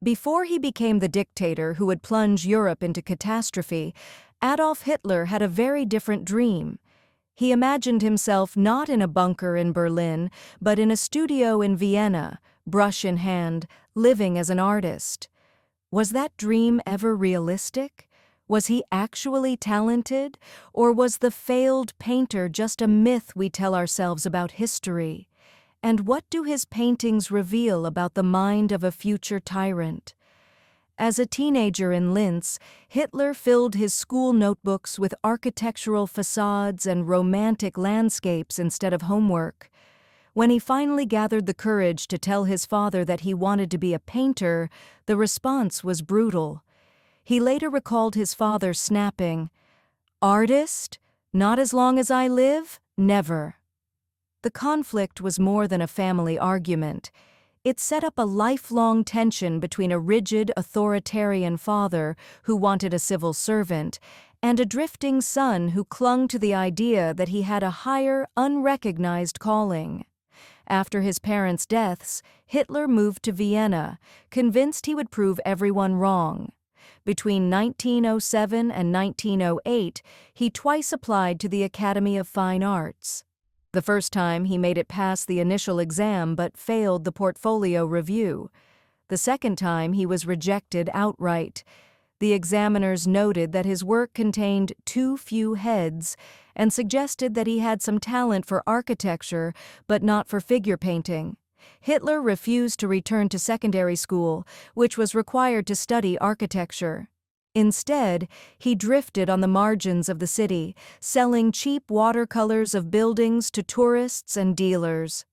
Before he became the dictator who would plunge Europe into catastrophe, Adolf Hitler had a very different dream. He imagined himself not in a bunker in Berlin, but in a studio in Vienna, brush in hand, living as an artist. Was that dream ever realistic? Was he actually talented? Or was the failed painter just a myth we tell ourselves about history? And what do his paintings reveal about the mind of a future tyrant? As a teenager in Linz, Hitler filled his school notebooks with architectural facades and romantic landscapes instead of homework. When he finally gathered the courage to tell his father that he wanted to be a painter, the response was brutal. He later recalled his father snapping, "Artist? Not as long as I live? Never." The conflict was more than a family argument. It set up a lifelong tension between a rigid, authoritarian father who wanted a civil servant and a drifting son who clung to the idea that he had a higher, unrecognized calling. After his parents' deaths, Hitler moved to Vienna, convinced he would prove everyone wrong. Between 1907 and 1908, he twice applied to the Academy of Fine Arts. The first time he made it past the initial exam but failed the portfolio review. The second time he was rejected outright. The examiners noted that his work contained too few heads and suggested that he had some talent for architecture but not for figure painting. Hitler refused to return to secondary school, which was required to study architecture. Instead, he drifted on the margins of the city, selling cheap watercolors of buildings to tourists and dealers.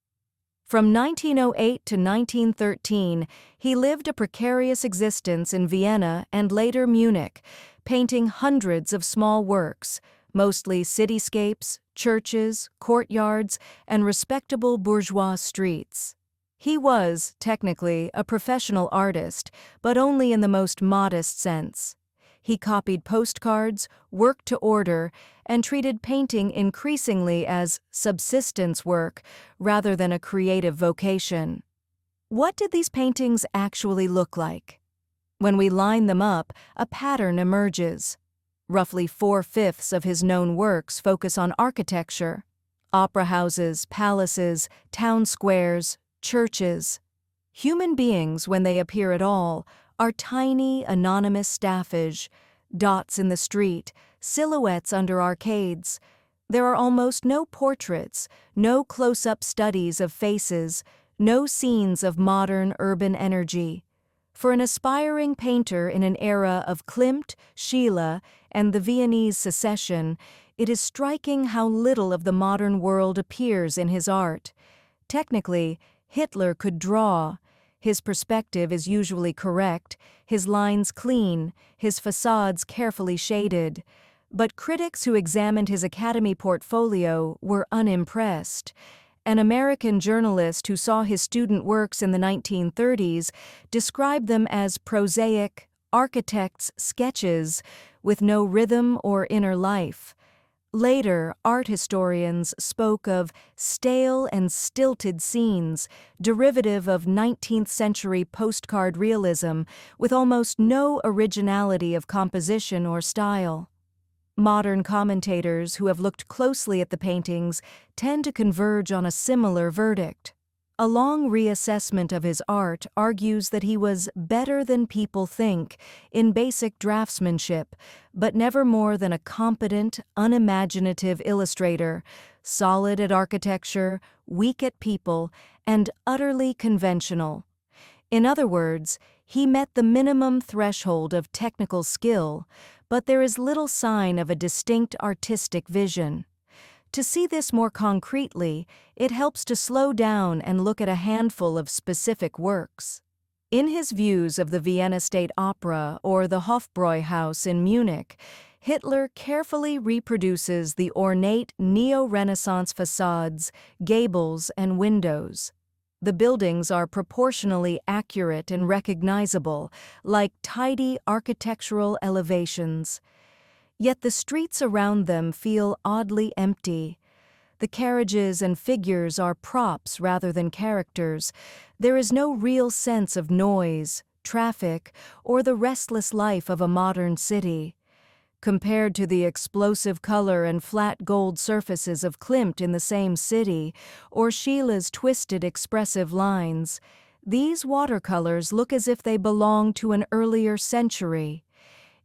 From 1908 to 1913, he lived a precarious existence in Vienna and later Munich, painting hundreds of small works, mostly cityscapes, churches, courtyards, and respectable bourgeois streets. He was, technically, a professional artist, but only in the most modest sense. He copied postcards, worked to order, and treated painting increasingly as subsistence work rather than a creative vocation. What did these paintings actually look like? When we line them up, a pattern emerges. Roughly 4/5 of his known works focus on architecture: opera houses, palaces, town squares, churches. Human beings, when they appear at all, are tiny, anonymous staffage, dots in the street, silhouettes under arcades. There are almost no portraits, no close-up studies of faces, no scenes of modern urban energy. For an aspiring painter in an era of Klimt, Schiele, and the Viennese Secession, it is striking how little of the modern world appears in his art. Technically, Hitler could draw. His perspective is usually correct, his lines clean, his facades carefully shaded. But critics who examined his Academy portfolio were unimpressed. An American journalist who saw his student works in the 1930s described them as prosaic, architect's sketches with no rhythm or inner life. Later, art historians spoke of stale and stilted scenes, derivative of 19th-century postcard realism, with almost no originality of composition or style. Modern commentators who have looked closely at the paintings tend to converge on a similar verdict. A long reassessment of his art argues that he was better than people think in basic draftsmanship, but never more than a competent, unimaginative illustrator, solid at architecture, weak at people, and utterly conventional. In other words, he met the minimum threshold of technical skill, but there is little sign of a distinct artistic vision. To see this more concretely, it helps to slow down and look at a handful of specific works. In his views of the Vienna State Opera or the Hofbräuhaus in Munich, Hitler carefully reproduces the ornate neo-Renaissance facades, gables, and windows. The buildings are proportionally accurate and recognizable, like tidy architectural elevations. Yet the streets around them feel oddly empty. The carriages and figures are props rather than characters. There is no real sense of noise, traffic, or the restless life of a modern city. Compared to the explosive color and flat gold surfaces of Klimt in the same city, or Schiele's twisted expressive lines, these watercolors look as if they belong to an earlier century.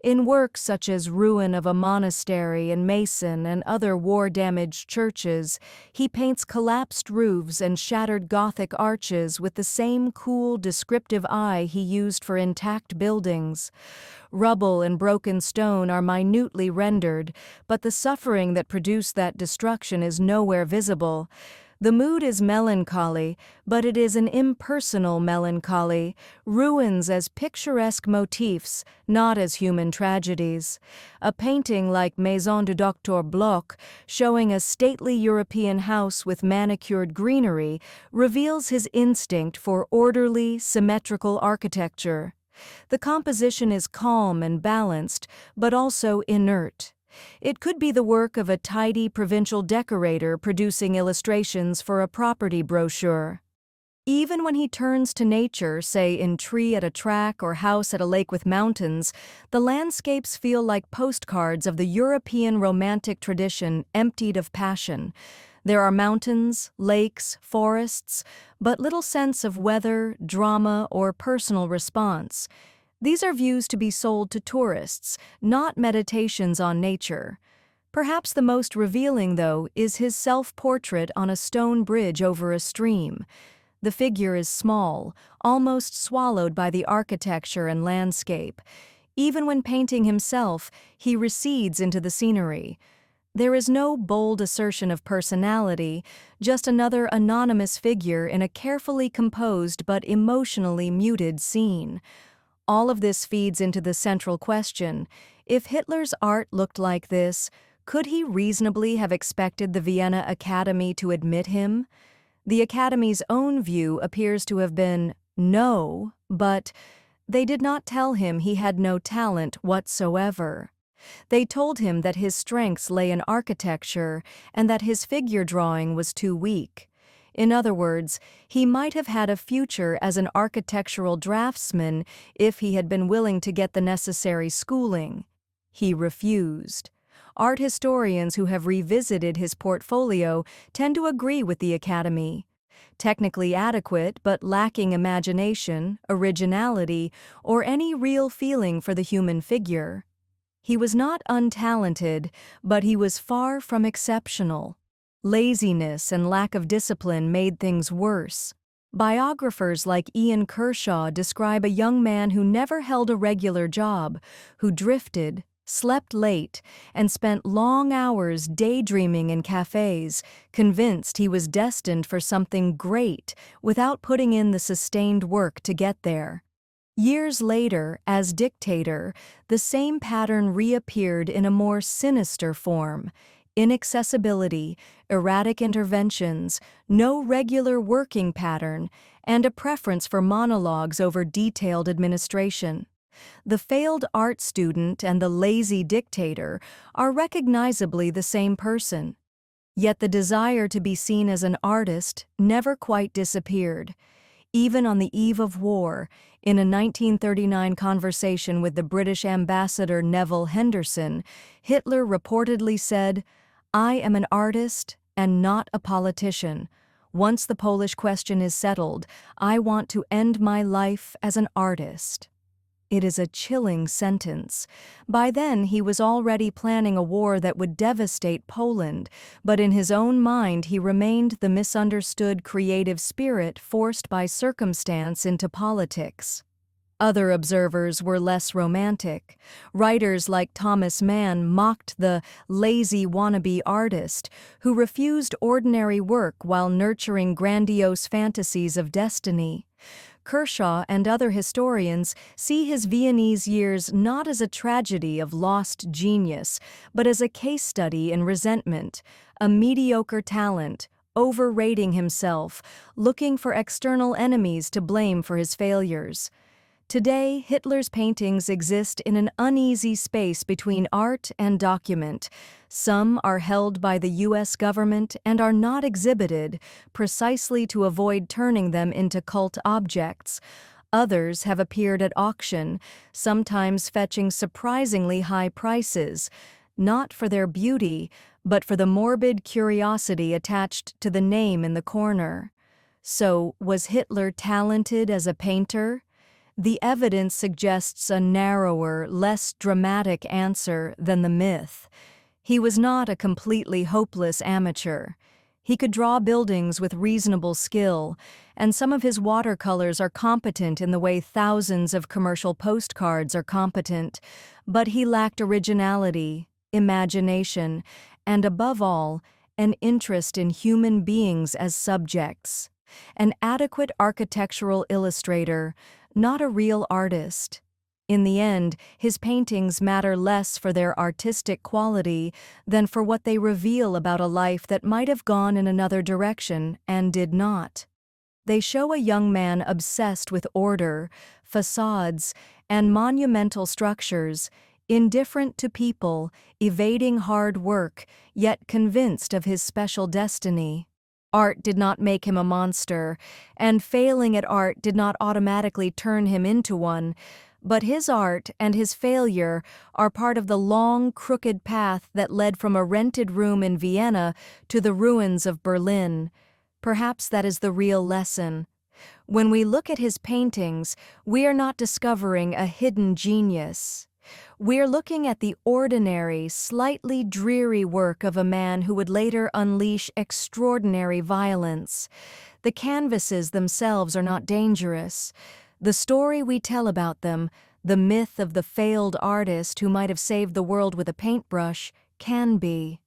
In works such as Ruin of a Monastery in Mason and other war-damaged churches, he paints collapsed roofs and shattered Gothic arches with the same cool, descriptive eye he used for intact buildings. Rubble and broken stone are minutely rendered, but the suffering that produced that destruction is nowhere visible. The mood is melancholy, but it is an impersonal melancholy, ruins as picturesque motifs, not as human tragedies. A painting like Maison du Docteur Bloch, showing a stately European house with manicured greenery, reveals his instinct for orderly, symmetrical architecture. The composition is calm and balanced, but also inert. It could be the work of a tidy provincial decorator producing illustrations for a property brochure. Even when he turns to nature, say in Tree at a Track or House at a Lake with Mountains, the landscapes feel like postcards of the European romantic tradition emptied of passion. There are mountains, lakes, forests, but little sense of weather, drama, or personal response. These are views to be sold to tourists, not meditations on nature. Perhaps the most revealing, though, is his self-portrait on a stone bridge over a stream. The figure is small, almost swallowed by the architecture and landscape. Even when painting himself, he recedes into the scenery. There is no bold assertion of personality, just another anonymous figure in a carefully composed but emotionally muted scene. All of this feeds into the central question: if Hitler's art looked like this, could he reasonably have expected the Vienna Academy to admit him? The Academy's own view appears to have been no, but they did not tell him he had no talent whatsoever. They told him that his strengths lay in architecture and that his figure drawing was too weak. In other words, he might have had a future as an architectural draftsman if he had been willing to get the necessary schooling. He refused. Art historians who have revisited his portfolio tend to agree with the Academy. Technically adequate but lacking imagination, originality, or any real feeling for the human figure. He was not untalented, but he was far from exceptional. Laziness and lack of discipline made things worse. Biographers like Ian Kershaw describe a young man who never held a regular job, who drifted, slept late, and spent long hours daydreaming in cafes, convinced he was destined for something great without putting in the sustained work to get there. Years later, as dictator, the same pattern reappeared in a more sinister form: inaccessibility, erratic interventions, no regular working pattern, and a preference for monologues over detailed administration. The failed art student and the lazy dictator are recognizably the same person. Yet the desire to be seen as an artist never quite disappeared. Even on the eve of war, in a 1939 conversation with the British ambassador Neville Henderson, Hitler reportedly said, "I am an artist and not a politician. Once the Polish question is settled, I want to end my life as an artist." It is a chilling sentence. By then, he was already planning a war that would devastate Poland, but in his own mind he remained the misunderstood creative spirit forced by circumstance into politics. Other observers were less romantic. Writers like Thomas Mann mocked the lazy wannabe artist who refused ordinary work while nurturing grandiose fantasies of destiny. Kershaw and other historians see his Viennese years not as a tragedy of lost genius, but as a case study in resentment, a mediocre talent, overrating himself, looking for external enemies to blame for his failures. Today, Hitler's paintings exist in an uneasy space between art and document. Some are held by the U.S. government and are not exhibited, precisely to avoid turning them into cult objects. Others have appeared at auction, sometimes fetching surprisingly high prices, not for their beauty, but for the morbid curiosity attached to the name in the corner. So, was Hitler talented as a painter? The evidence suggests a narrower, less dramatic answer than the myth. He was not a completely hopeless amateur. He could draw buildings with reasonable skill, and some of his watercolors are competent in the way thousands of commercial postcards are competent, but he lacked originality, imagination, and above all, an interest in human beings as subjects. An adequate architectural illustrator, not a real artist. In the end, his paintings matter less for their artistic quality than for what they reveal about a life that might have gone in another direction and did not. They show a young man obsessed with order, facades, and monumental structures, indifferent to people, evading hard work, yet convinced of his special destiny. Art did not make him a monster, and failing at art did not automatically turn him into one, but his art and his failure are part of the long, crooked path that led from a rented room in Vienna to the ruins of Berlin. Perhaps that is the real lesson. When we look at his paintings, we are not discovering a hidden genius. We're looking at the ordinary, slightly dreary work of a man who would later unleash extraordinary violence. The canvases themselves are not dangerous. The story we tell about them, the myth of the failed artist who might have saved the world with a paintbrush, can be.